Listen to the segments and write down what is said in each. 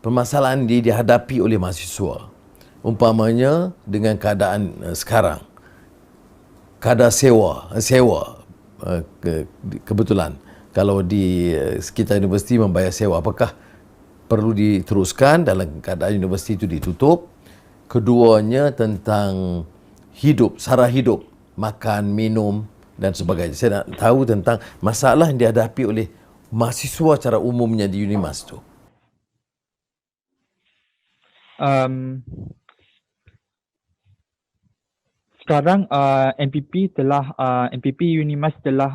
permasalahan dihadapi oleh mahasiswa. Umpamanya dengan keadaan sekarang, kadar sewa kebetulan kalau di sekitar universiti membayar sewa, apakah perlu diteruskan dalam keadaan universiti itu ditutup? Keduanya tentang sara hidup, makan, minum dan sebagainya. Saya nak tahu tentang masalah yang dihadapi oleh mahasiswa secara umumnya di UNIMAS tu. Sekarang MPP UNIMAS telah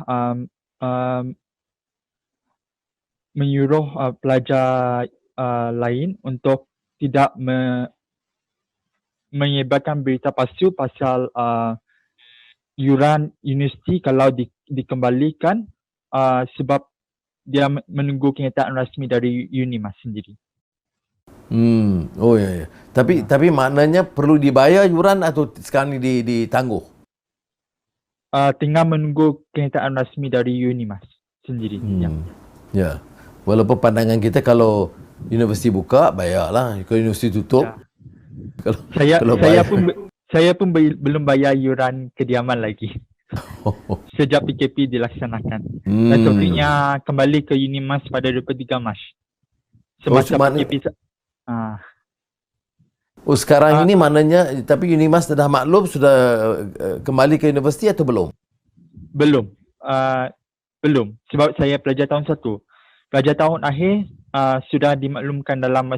menyuruh pelajar lain untuk tidak menyebarkan berita palsu pasal yuran universiti kalau dikembalikan sebab dia menunggu kenyataan rasmi dari UNIMAS sendiri. Oh ya. Tapi maknanya perlu dibayar yuran atau sekarang ni ditangguh? Tinggal menunggu kenyataan rasmi dari UNIMAS sendiri. Ya. Walaupun pandangan kita kalau universiti buka bayarlah, kalau universiti tutup. Ya. Saya pun belum bayar yuran kediaman lagi. Sejak PKP dilaksanakan. Dan sebenarnya kembali ke UNIMAS pada 23 Mac. Semasa PKP. Sekarang ini maknanya, tapi UNIMAS sudah maklum, sudah kembali ke universiti atau belum? Belum. Sebab saya pelajar tahun 1. Pelajar tahun akhir sudah dimaklumkan dalam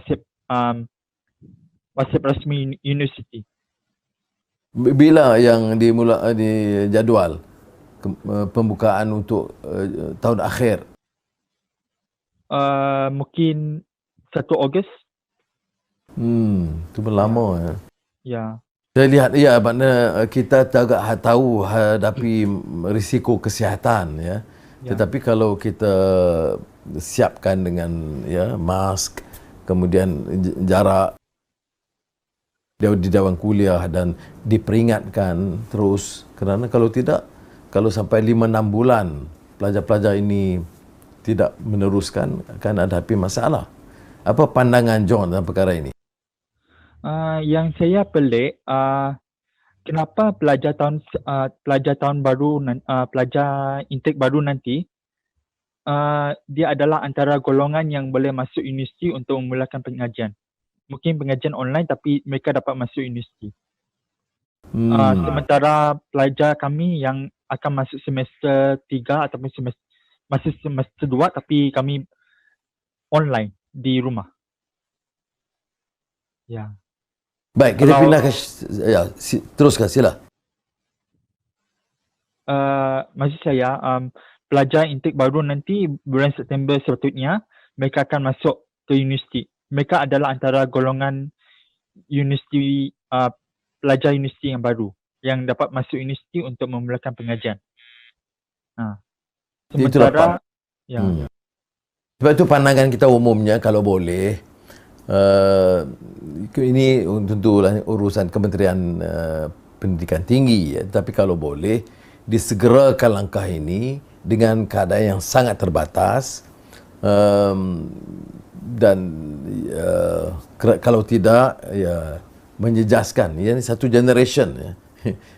WhatsApp rasmi universiti. Bila yang dijadual pembukaan untuk tahun akhir? Mungkin 1 Ogos. Itu berlama ya. Ya. Saya lihat makna kita agak tahu hadapi risiko kesihatan ya. Tetapi kalau kita siapkan dengan mask, kemudian jarak di dalam kuliah dan diperingatkan terus, kerana kalau tidak, kalau sampai 5-6 bulan pelajar-pelajar ini tidak meneruskan, akan hadapi masalah. Apa pandangan John dalam perkara ini? Yang saya pelik, kenapa pelajar intake baru nanti dia adalah antara golongan yang boleh masuk universiti untuk memulakan pengajian. Mungkin pengajian online tapi mereka dapat masuk universiti. Sementara pelajar kami yang akan masuk semester 3 ataupun masih semester 2 tapi kami online di rumah. Ya. Baik, kita pindah ke teruskan, sila. Maksud saya, pelajar intake baru nanti bulan September sepatutnya mereka akan masuk ke universiti. Mereka adalah antara golongan universiti, pelajar universiti yang baru yang dapat masuk universiti untuk memulakan pengajian. Sementara sebab itu pandangan kita umumnya, kalau boleh, ini tentulah urusan Kementerian Pendidikan Tinggi ya, tapi kalau boleh disegerakan langkah ini dengan keadaan yang sangat terbatas, dan kalau tidak menjejaskan ini satu generation ya.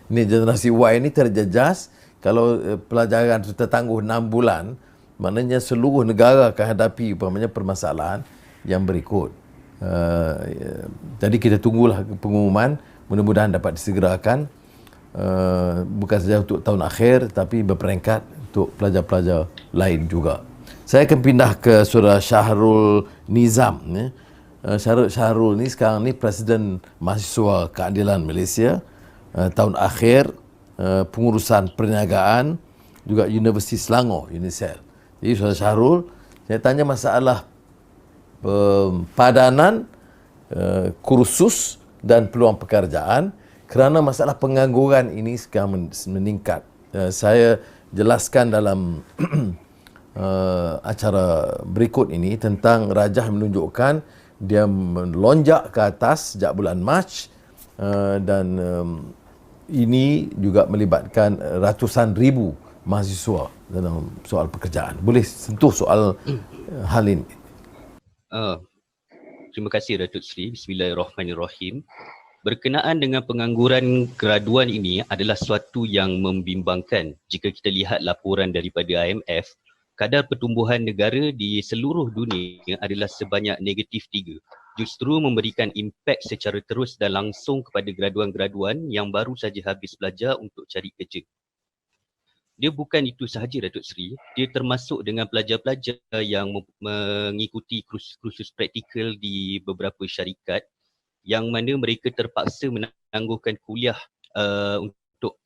Ini generasi Y ini terjejas kalau pelajaran itu tertangguh 6 bulan, maknanya seluruh negara akan hadapi permasalahan yang berikut. Jadi kita tunggulah pengumuman, mudah-mudahan dapat disegerakan, bukan saja untuk tahun akhir tapi berperingkat untuk pelajar-pelajar lain juga. Saya akan pindah ke Saudara Syahrul Nizam. Syahrul ni sekarang ni Presiden Mahasiswa Keadilan Malaysia, tahun akhir, pengurusan perniagaan, juga Universiti Selangor, UNISEL. Jadi Saudara Syahrul, saya tanya masalah padanan kursus dan peluang pekerjaan, kerana masalah pengangguran ini sekarang meningkat. Saya jelaskan dalam acara berikut ini tentang rajah menunjukkan dia melonjak ke atas sejak bulan Mac, dan ini juga melibatkan ratusan ribu mahasiswa dalam soal pekerjaan. Boleh sentuh soal hal ini? Terima kasih Datuk Seri. Bismillahirrahmanirrahim. Berkenaan dengan pengangguran graduan ini adalah suatu yang membimbangkan. Jika kita lihat laporan daripada IMF, kadar pertumbuhan negara di seluruh dunia adalah sebanyak -3. Justru memberikan impak secara terus dan langsung kepada graduan-graduan yang baru saja habis belajar untuk cari kerja. Dia bukan itu sahaja Datuk Seri, dia termasuk dengan pelajar-pelajar yang mengikuti kursus praktikal di beberapa syarikat yang mana mereka terpaksa menangguhkan kuliah untuk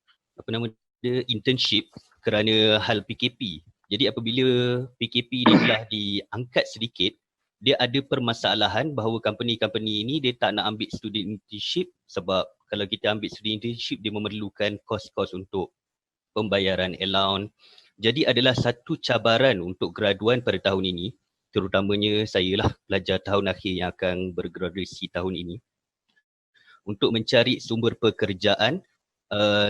internship kerana hal PKP. Jadi apabila PKP ini telah diangkat sedikit, dia ada permasalahan bahawa company-company ini dia tak nak ambil student internship sebab kalau kita ambil student internship dia memerlukan kos-kos untuk pembayaran allowance. Jadi adalah satu cabaran untuk graduan pada tahun ini, terutamanya saya lah pelajar tahun akhir yang akan bergraduasi tahun ini. Untuk mencari sumber pekerjaan,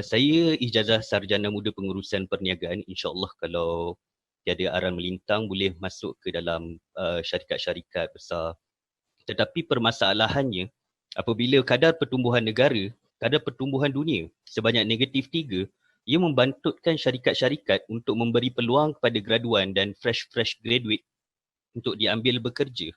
saya ijazah sarjana muda pengurusan perniagaan. InsyaAllah kalau tiada aran melintang boleh masuk ke dalam syarikat-syarikat besar. Tetapi permasalahannya apabila kadar pertumbuhan negara, kadar pertumbuhan dunia sebanyak -3, ia membantutkan syarikat-syarikat untuk memberi peluang kepada graduan dan fresh graduate untuk diambil bekerja.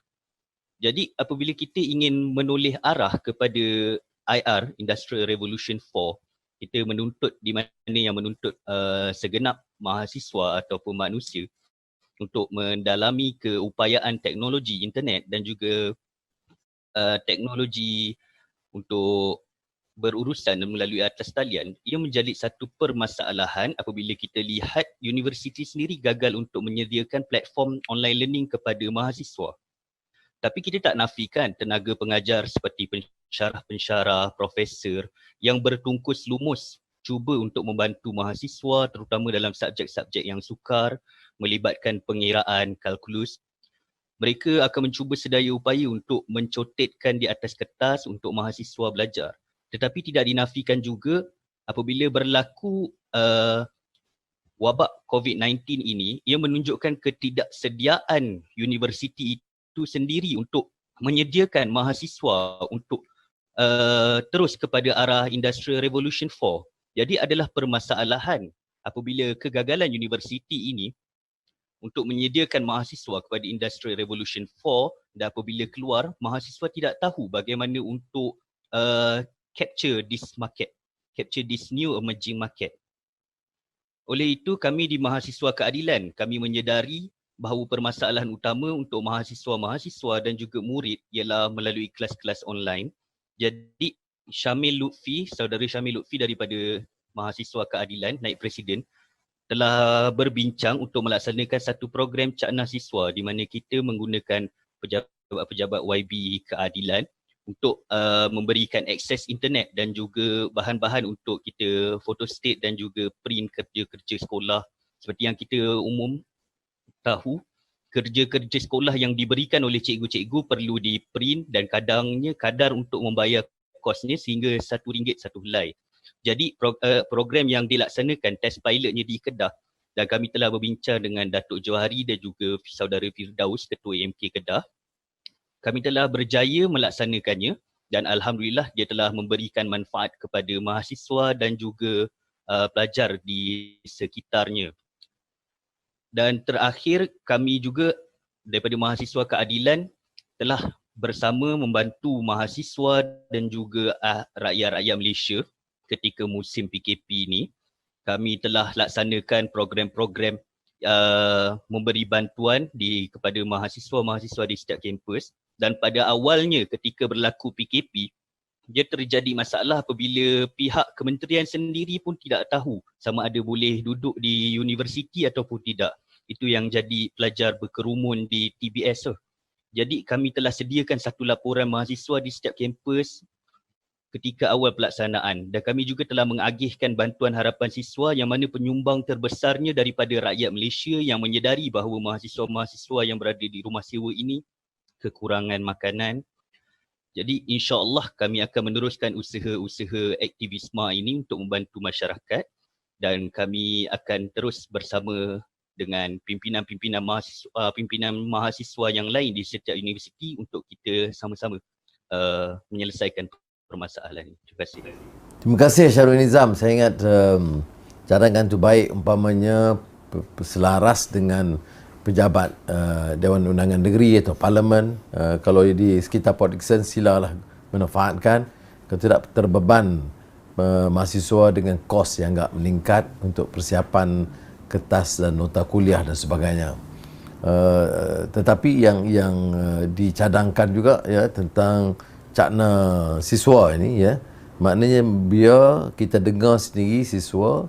Jadi apabila kita ingin menoleh arah kepada IR, Industrial Revolution 4, kita menuntut di mana yang menuntut segenap mahasiswa ataupun manusia untuk mendalami keupayaan teknologi internet dan juga teknologi untuk berurusan melalui atas talian, ia menjadi satu permasalahan apabila kita lihat universiti sendiri gagal untuk menyediakan platform online learning kepada mahasiswa. Tapi kita tak nafikan tenaga pengajar seperti pensyarah-pensyarah, profesor yang bertungkus lumus cuba untuk membantu mahasiswa terutama dalam subjek-subjek yang sukar melibatkan pengiraan, kalkulus. Mereka akan mencuba sedaya upaya untuk mencotetkan di atas kertas untuk mahasiswa belajar. Tetapi tidak dinafikan juga apabila berlaku wabak COVID-19 ini, ia menunjukkan ketidaksediaan universiti itu sendiri untuk menyediakan mahasiswa untuk terus kepada arah Industrial Revolution 4. Jadi adalah permasalahan apabila kegagalan universiti ini untuk menyediakan mahasiswa kepada Industrial Revolution 4 dan apabila keluar, mahasiswa tidak tahu bagaimana untuk capture this market, capture this new emerging market. Oleh itu kami di Mahasiswa Keadilan, kami menyedari bahawa permasalahan utama untuk mahasiswa-mahasiswa dan juga murid ialah melalui kelas-kelas online. Jadi Syamil Lutfi, saudara Syamil Lutfi daripada Mahasiswa Keadilan, Naib Presiden, telah berbincang untuk melaksanakan satu program cakna siswa di mana kita menggunakan pejabat-pejabat YB Keadilan untuk memberikan akses internet dan juga bahan-bahan untuk kita photostat dan juga print kerja-kerja sekolah. Seperti yang kita umum tahu, kerja-kerja sekolah yang diberikan oleh cikgu-cikgu perlu di print dan kadar untuk membayar kosnya sehingga RM1 satu helai. Jadi program yang dilaksanakan test pilotnya di Kedah dan kami telah berbincang dengan Datuk Johari dan juga saudara Firdaus, Ketua AMK Kedah. Kami telah berjaya melaksanakannya dan alhamdulillah dia telah memberikan manfaat kepada mahasiswa dan juga pelajar di sekitarnya. Dan terakhir kami juga daripada Mahasiswa Keadilan telah bersama membantu mahasiswa dan juga rakyat-rakyat Malaysia ketika musim PKP ini. Kami telah laksanakan program-program memberi bantuan kepada mahasiswa-mahasiswa di setiap kampus. Dan pada awalnya ketika berlaku PKP, dia terjadi masalah apabila pihak kementerian sendiri pun tidak tahu sama ada boleh duduk di universiti ataupun tidak. Itu yang jadi pelajar berkerumun di TBS. Jadi kami telah sediakan satu laporan mahasiswa di setiap kampus ketika awal pelaksanaan dan kami juga telah mengagihkan bantuan harapan siswa yang mana penyumbang terbesarnya daripada rakyat Malaysia yang menyedari bahawa mahasiswa-mahasiswa yang berada di rumah sewa ini kekurangan makanan. Jadi insya-Allah kami akan meneruskan usaha-usaha aktivisme ini untuk membantu masyarakat dan kami akan terus bersama dengan pimpinan mahasiswa yang lain di setiap universiti untuk kita sama-sama menyelesaikan permasalahan ini. Terima kasih. Terima kasih Syarul Nizam. Saya ingat cadangan itu baik, umpamanya selaras dengan pejabat Dewan Undangan Negeri atau Parlimen. Kalau di sekitar Port Dickson, silalah manfaatkan. Kalau tidak terbeban mahasiswa dengan kos yang agak meningkat untuk persiapan kertas dan nota kuliah dan sebagainya. Tetapi yang dicadangkan juga ya tentang cakna siswa ini ya, maknanya biar kita dengar sendiri siswa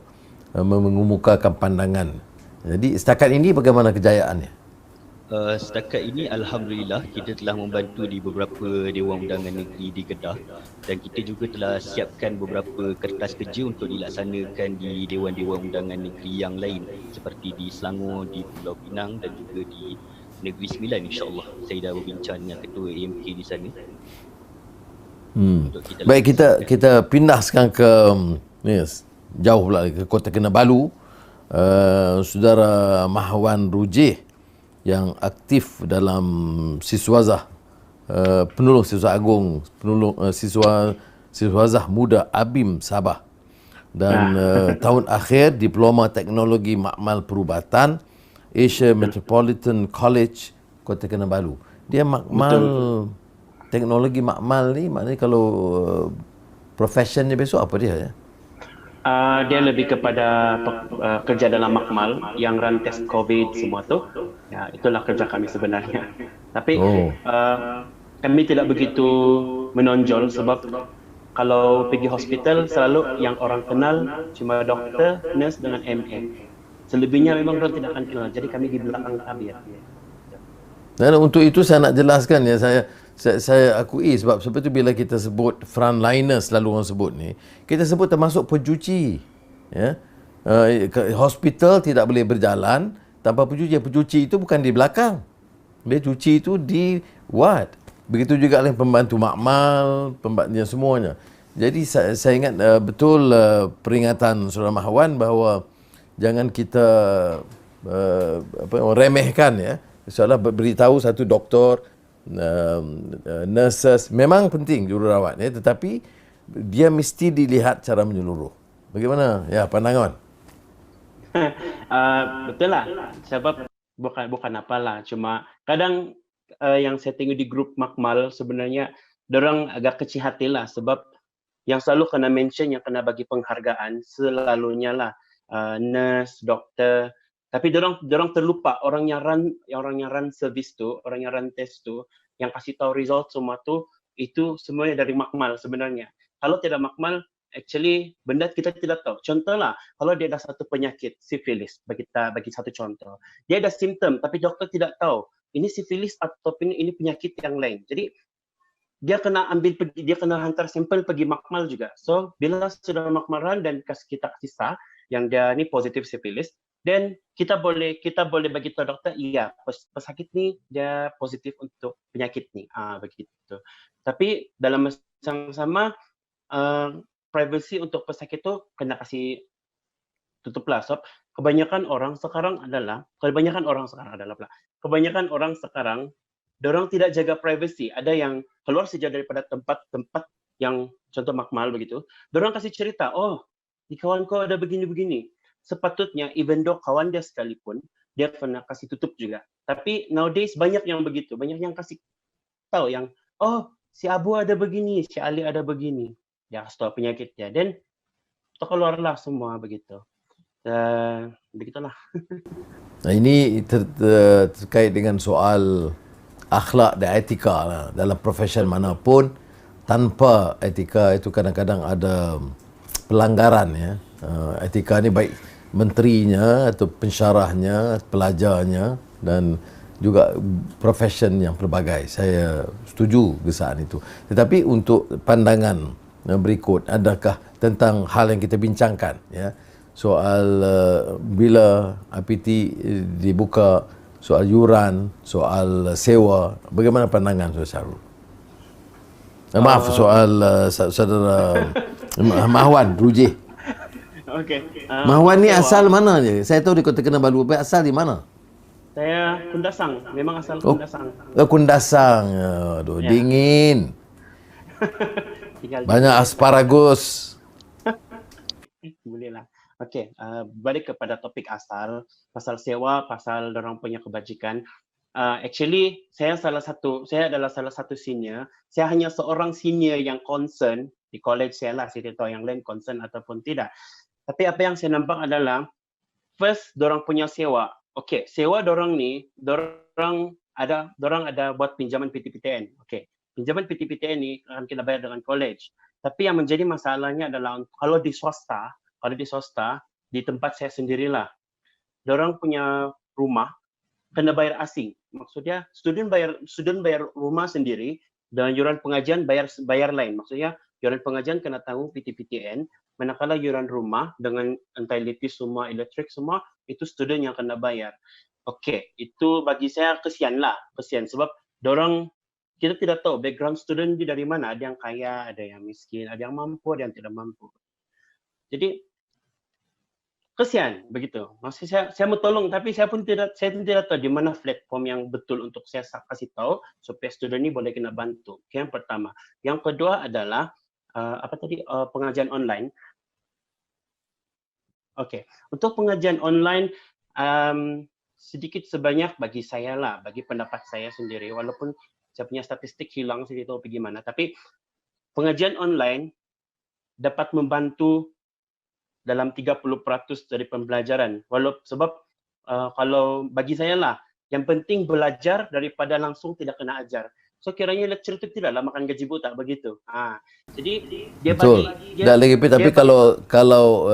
mengemukakan pandangan. Jadi setakat ini bagaimana kejayaannya? Setakat ini Alhamdulillah kita telah membantu di beberapa Dewan Undangan Negeri di Kedah, dan kita juga telah siapkan beberapa kertas kerja untuk dilaksanakan di Dewan-Dewan Undangan Negeri yang lain seperti di Selangor, di Pulau Pinang dan juga di Negeri Sembilan, insyaAllah. Saya dah berbincang dengan Ketua AMK di sana. Baik, kita pindah sekarang ke jauh pula ke Kota Kinabalu. Saudara Mahwan Rujih yang aktif dalam Siswazah, penolong Siswa Agung, penolong Siswazah Muda ABIM Sabah, dan tahun akhir Diploma Teknologi Makmal Perubatan Asia Metropolitan College Kota Kinabalu. Dia makmal teknologi makmal ni, maknanya kalau professionnya besok apa dia ya? Dia lebih kepada kerja dalam makmal yang run test COVID semua tu. Ya, itulah kerja kami sebenarnya. Tapi kami tidak begitu menonjol sebab kalau pergi hospital selalu yang orang kenal cuma doktor, nurse dengan MA. Selebihnya memang orang tidak akan kenal. Jadi kami di belakang tabir. Dan untuk itu saya nak jelaskan ya, saya akui sebab itu bila kita sebut frontliner, selalu orang sebut ni, kita sebut termasuk pencuci ya. Hospital tidak boleh berjalan tanpa pencuci. Pencuci itu bukan di belakang, dia cuci itu di ward. Begitu juga dengan pembantu makmal, pembantunya semuanya. Jadi saya ingat betul peringatan Saudara Mahwan bahawa jangan kita remehkan ya. Seolah beritahu satu doktor, nurses memang penting jururawat ya, tetapi dia mesti dilihat secara menyeluruh. Bagaimana ya pandangan? Betul lah, sebab bukan apalah, cuma kadang yang saya tengok di grup makmal sebenarnya dorang agak kecil hati lah, sebab yang selalu kena mention, yang kena bagi penghargaan selalunya lah nurse, doktor. Tapi dorang terlupa orang yang run service tu, orang yang run test tu, yang kasih tahu result semua tu, itu semuanya dari makmal sebenarnya. Kalau tidak makmal, actually benda kita tidak tahu. Contohlah, kalau dia ada satu penyakit sifilis, bagi satu contoh, dia ada simptom tapi doktor tidak tahu ini sifilis atau ini penyakit yang lain. Jadi dia kena hantar sampel pergi makmal juga. So bila sudah makmal run dan kita kasih sah yang dia ni positif sifilis, dan kita boleh bagi tahu doktor, iya pesakit ni dia positif untuk penyakit ni, begitu. Tapi dalam masa yang sama privacy untuk pesakit tu kena kasih tutuplah. Sebab kebanyakan orang sekarang dorang tidak jaga privacy. Ada yang keluar saja daripada tempat-tempat yang contoh makmal begitu, dorang kasih cerita, oh di kawan kau ada begini-begini. Sepatutnya even though kawan dia sekalipun, dia kena kasih tutup juga. Tapi nowadays banyak yang begitu, banyak yang kasih tahu yang, oh si Abu ada begini, si Ali ada begini. Ya kasih tahu penyakitnya, dan terkeluarlah semua begitu. Begitulah. Nah, ini terkait dengan soal akhlak dan etika lah. Dalam profesion manapun, tanpa etika itu kadang-kadang ada pelanggaran ya. Etika ni baik menterinya atau pensyarahnya, pelajarnya dan juga profesion yang pelbagai. Saya setuju gesaan itu. Tetapi untuk pandangan berikut, adakah tentang hal yang kita bincangkan ya, soal bila IPT dibuka, soal yuran, soal sewa, bagaimana pandangan Saudara Syarul? Maaf, soal Saudara Mahwan Rujih. Okey. Mahwan ni sewa. asal mana je? Saya tahu di Kota Kinabalu, tapi asal di mana? Saya Kundasang, memang asal Oh. Kundasang. Kundasang. Aduh, Ya. dingin. Tinggal di Banyak Kuala asparagus. Boleh lah. Okey, balik kepada topik asal, pasal sewa, pasal orang punya kebajikan. Actually, saya adalah salah satu senior. Saya hanya seorang senior yang concern di college saya lah. Saya tidak tahu yang lain concern ataupun tidak. Tapi apa yang saya nampak adalah, first, dorang punya sewa. Okey, sewa dorang ni, dorang ada buat pinjaman PTPTN. Okey, pinjaman PTPTN ni akan kita bayar dengan college. Tapi yang menjadi masalahnya adalah kalau di swasta, di tempat saya sendirilah, dorang punya rumah kena bayar asing. Maksudnya student bayar rumah sendiri dan yuran pengajian bayar lain. Maksudnya yuran pengajian kena tanggung PTPTN, manakala yuran rumah dengan entirety semua, elektrik semua, itu student yang kena bayar. Okey, itu bagi saya kesian sebab dorang, kita tidak tahu background student di dari mana, ada yang kaya, ada yang miskin, ada yang mampu, ada yang tidak mampu. Jadi kesian begitu. Maksud saya mau tolong, tapi saya tidak tahu di mana platform yang betul untuk saya kasih tahu supaya student ni boleh kena bantu. Okay, yang pertama. Yang kedua adalah pengajian online. Okey, untuk pengajian online sedikit sebanyak bagi saya lah, bagi pendapat saya sendiri, walaupun saya punya statistik hilang, saya tidak tahu pergi mana, tapi pengajian online dapat membantu dalam 30% dari pembelajaran. Sebab kalau bagi saya lah, yang penting belajar daripada langsung tidak kena ajar. So kiranya lecturer itu tidaklah makan gaji buta begitu. Jadi dia Betul. bagi Tak lagi, tapi kalau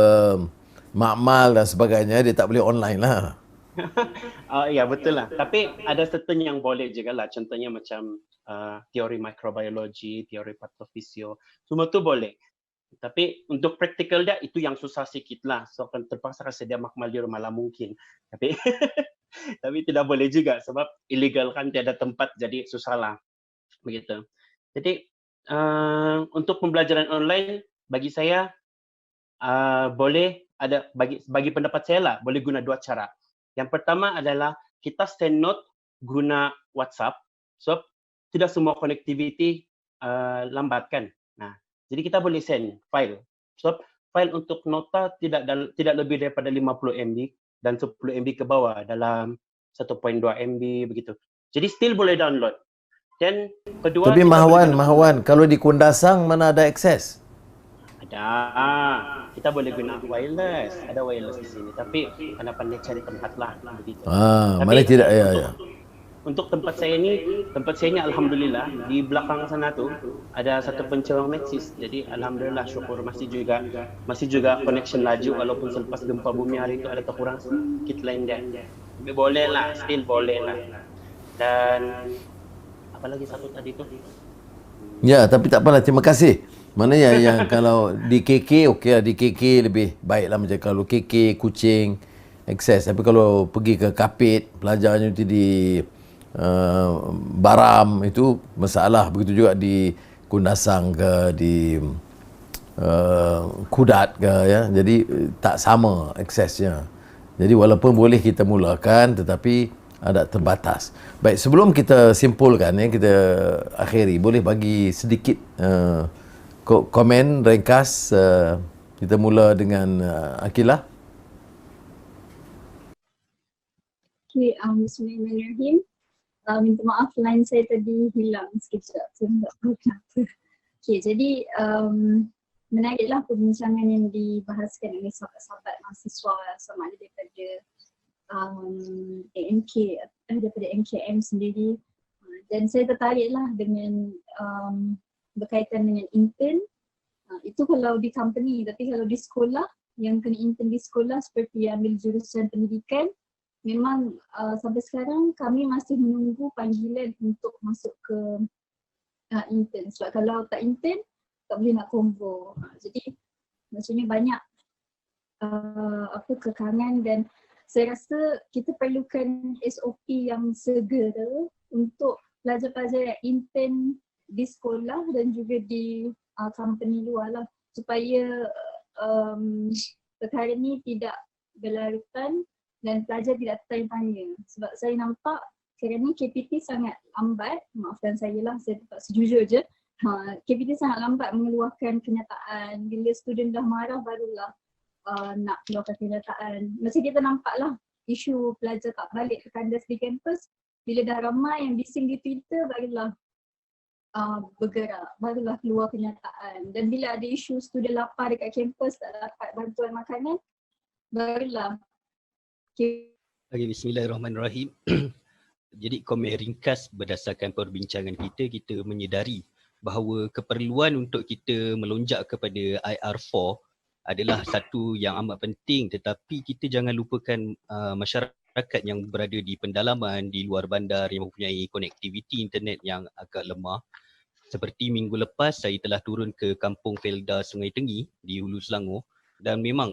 makmal dan sebagainya, dia tak boleh online lah. Ya betul lah. Tapi ada certain yang boleh juga lah. Contohnya macam teori microbiology, teori patofisio, semua tu boleh. Tapi untuk praktikal dia itu yang susah sikit lah. So akan terpaksa sedia makmal di rumah lah mungkin. Tapi tapi tidak boleh juga sebab illegal kan, tiada tempat, jadi susah lah. Begitu. Jadi untuk pembelajaran online bagi saya boleh ada, bagi pendapat saya lah, boleh guna dua cara. Yang pertama adalah kita send note guna WhatsApp. So tidak semua connectivity lambat kan. Jadi kita boleh send file. So file untuk nota tidak lebih daripada 50 MB dan 10 MB ke bawah dalam 1.2 MB begitu. Jadi still boleh download. Dan kedua, tapi Mahwan, kalau di Kundasang mana ada akses? Ada. Kita boleh guna wireless. Ada wireless di sini. Tapi kena pandai cari tempat lah begitu. Mana tidak ya. Untuk tempat saya ni alhamdulillah di belakang sana tu ada satu pencawang Maxis. Jadi alhamdulillah syukur masih juga connection laju walaupun selepas gempa bumi hari itu ada terkurang sedikit lain dia. Tapi boleh lah, still boleh lah. Dan apa lagi satu tadi tu? Ya, tapi tak apalah, terima kasih. Maknanya yang kalau di KK okey lah, di KK lebih baik lah, macam kalau KK Kuching akses. Tapi kalau pergi ke Kapit, pelajarnya itu di Baram, itu masalah. Begitu juga di Kundasang ke, di Kudat ke, ya. Jadi tak sama aksesnya. Jadi walaupun boleh kita mulakan, tetapi ada terbatas. Baik, sebelum kita simpulkan, ya, kita akhiri, boleh bagi sedikit komen ringkas. Kita mula dengan Akilah. Okay, Bismillahirrahmanirrahim. Minta maaf line saya tadi hilang sekejap. Saya tak tahu kenapa. Okay, jadi menariklah perbincangan yang dibahaskan oleh sahabat-sahabat mahasiswa sama ada daripada AMK, daripada MKM sendiri. Dan saya tertariklah dengan berkaitan dengan intern. Itu kalau di company, tapi kalau di sekolah, yang kena intern di sekolah seperti ambil jurusan pendidikan, memang sampai sekarang kami masih menunggu panggilan untuk masuk ke intern. Sebab kalau tak intern, tak boleh nak convo. Jadi maksudnya banyak kekangan, dan saya rasa kita perlukan SOP yang segera untuk pelajar-pelajar yang intern di sekolah dan juga di company luar lah, supaya perkara ni tidak berlarutan dan pelajar tidak tertanya-tanya. Sebab saya nampak sekarang ni KPT sangat lambat, maafkan saya lah, saya tak sejujur je. KPT sangat lambat mengeluarkan kenyataan. Bila student dah marah barulah nak keluarkan kenyataan. Macam kita nampak lah isu pelajar tak balik ke kandas di kampus, bila dah ramai yang bising di Twitter barulah bergerak, barulah keluar kenyataan. Dan bila ada isu student lapar dekat kampus tak dapat bantuan makanan, barulah Okay, bismillahirrahmanirrahim. Jadi komen ringkas berdasarkan perbincangan kita menyedari bahawa keperluan untuk kita melonjak kepada IR4 adalah satu yang amat penting, tetapi kita jangan lupakan masyarakat yang berada di pendalaman, di luar bandar yang mempunyai konektiviti internet yang agak lemah. Seperti minggu lepas saya telah turun ke kampung Felda Sungai Tengi di Hulu Selangor dan memang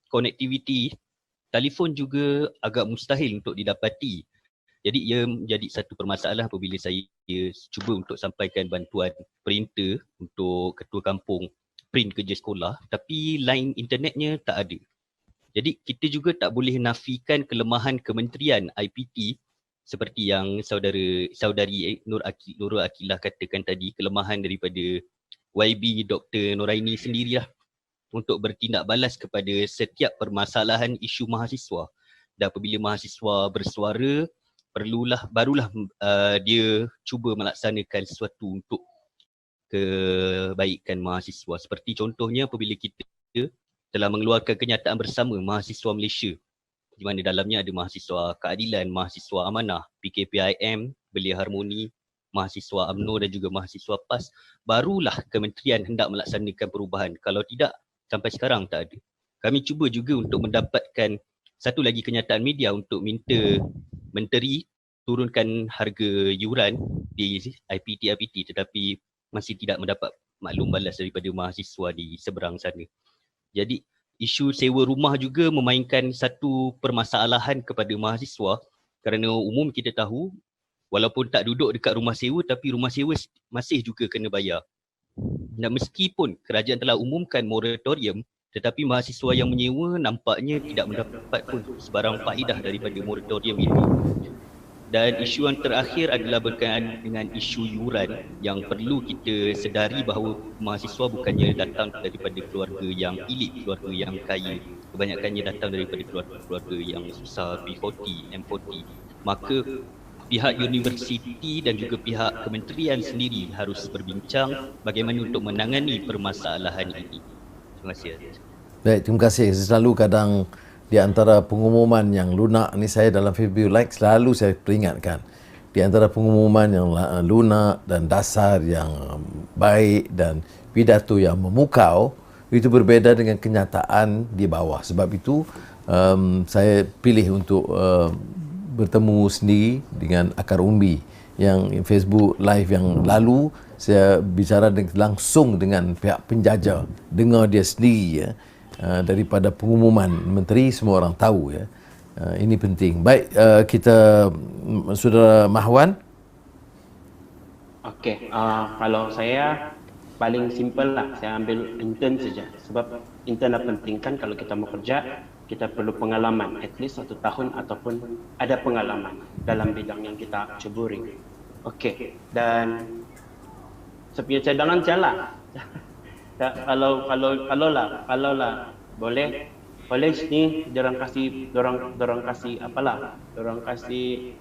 konektiviti telefon juga agak mustahil untuk didapati. Jadi ia menjadi satu permasalahan apabila saya cuba untuk sampaikan bantuan printer untuk ketua kampung print kerja sekolah, tapi line internetnya tak ada. Jadi kita juga tak boleh nafikan kelemahan kementerian IPT seperti yang saudari Nurul Akilah katakan tadi, kelemahan daripada YB Dr. Noraini sendirilah untuk bertindak balas kepada setiap permasalahan isu mahasiswa. Dan apabila mahasiswa bersuara, barulah dia cuba melaksanakan sesuatu untuk kebaikan mahasiswa. Seperti contohnya apabila kita telah mengeluarkan kenyataan bersama mahasiswa Malaysia, di mana dalamnya ada mahasiswa keadilan, mahasiswa amanah, PKPIM, Belia Harmoni, mahasiswa UMNO dan juga mahasiswa PAS, barulah kementerian hendak melaksanakan perubahan. Kalau tidak, sampai sekarang tak ada. Kami cuba juga untuk mendapatkan satu lagi kenyataan media untuk minta menteri turunkan harga yuran di IPT, tetapi masih tidak mendapat maklum balas daripada mahasiswa di seberang sana. Jadi isu sewa rumah juga memainkan satu permasalahan kepada mahasiswa kerana umum kita tahu walaupun tak duduk dekat rumah sewa tapi rumah sewa masih juga kena bayar. Dan meskipun kerajaan telah umumkan moratorium, tetapi mahasiswa yang menyewa nampaknya tidak mendapat pun sebarang faedah daripada moratorium ini. Dan isu yang terakhir adalah berkaitan dengan isu yuran yang perlu kita sedari bahawa mahasiswa bukannya datang daripada keluarga yang elit, keluarga yang kaya. Kebanyakannya datang daripada keluarga yang susah, P40, M40. Maka pihak universiti dan juga pihak kementerian sendiri harus berbincang bagaimana untuk menangani permasalahan ini. Terima kasih. Baik, terima kasih. Selalu kadang di antara pengumuman yang lunak ni, saya dalam Facebook Like selalu saya peringatkan, di antara pengumuman yang lunak dan dasar yang baik dan pidato yang memukau, itu berbeza dengan kenyataan di bawah. Sebab itu saya pilih untuk bertemu sendiri dengan Akar Umbi yang Facebook Live yang lalu. Saya bicara langsung dengan pihak penjajah, dengar dia sendiri ya. Daripada pengumuman menteri, semua orang tahu ya. Ini penting. Baik, kita Saudara Mahwan. Okey, kalau saya paling simple lah, saya ambil intern saja. Sebab intern dah penting kan, kalau kita mau kerja, kita perlu pengalaman, at least 1 tahun ataupun ada pengalaman dalam bidang yang kita ceburi. Okey, dan sepunya cadangan jalan. Kalau lah boleh ni dorang kasih apalah, dorang kasih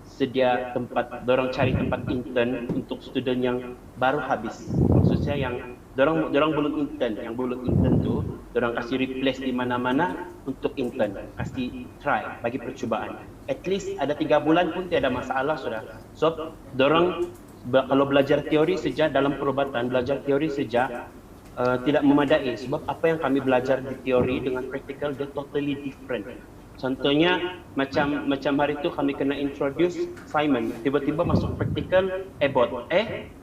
sedia tempat, dorang cari tempat intern untuk student yang baru habis. Maksud saya yang dorang belum intern, yang belum intern tu dorang kasih replace di mana-mana untuk intern, kasih try, bagi percubaan. At least ada 3 bulan pun tiada masalah sudah. So dorang kalau belajar teori saja dalam perubatan, belajar teori saja tidak memadai, sebab apa yang kami belajar di teori dengan praktikal dia totally different. Contohnya macam hari itu kami kena introduce Simon, tiba-tiba masuk praktikal bot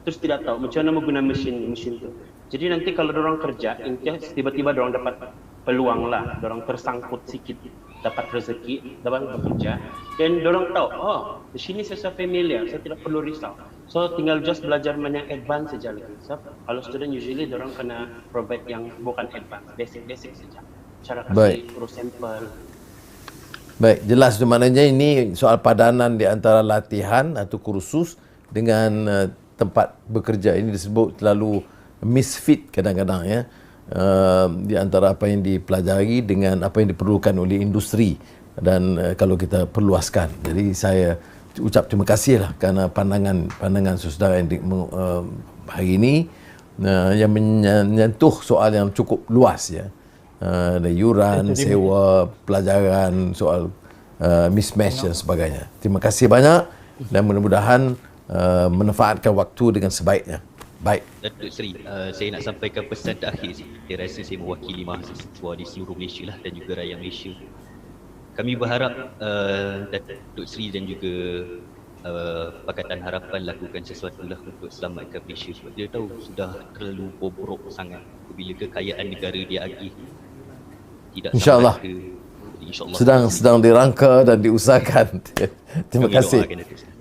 terus tidak tahu macam mana menggunakan mesin tu. Jadi nanti kalau dorang kerja, tiba-tiba dorang dapat peluang lah, dorang tersangkut sikit, dapat rezeki, dapat bekerja, dan dorang tahu, oh di sini saya familiar, saya tidak perlu risau. So tinggal just belajar mana yang advance saja lagi. So kalau student usually dorang kena provide yang bukan advance, basic saja. cara Baik. kasih urus sampel. Baik, jelas tu maknanya ini soal padanan di antara latihan atau kursus dengan tempat bekerja. Ini disebut terlalu misfit kadang-kadang ya. Di antara apa yang dipelajari dengan apa yang diperlukan oleh industri dan kalau kita perluaskan. Jadi saya ucap terima kasih lah kerana pandangan saudara yang hari ini yang menyentuh soal yang cukup luas ya. Ada yuran, sewa, pelajaran, soal mismatch dan sebagainya. Terima kasih banyak dan mudah-mudahan memanfaatkan waktu dengan sebaiknya. Baik. Datuk Seri, saya nak sampaikan pesan terakhir. Saya rasa saya mewakili mahasiswa di seluruh Malaysia lah dan juga rakyat Malaysia. Kami berharap Datuk Seri dan juga Pakatan Harapan lakukan sesuatu lah untuk selamatkan Malaysia sebab dia tahu sudah terlalu bobrok sangat apabila kekayaan negara dia agih. Tidak InsyaAllah. InsyaAllah Sedang dirangka dan diusahakan. Terima kasih. Doakan, Datuk Seri.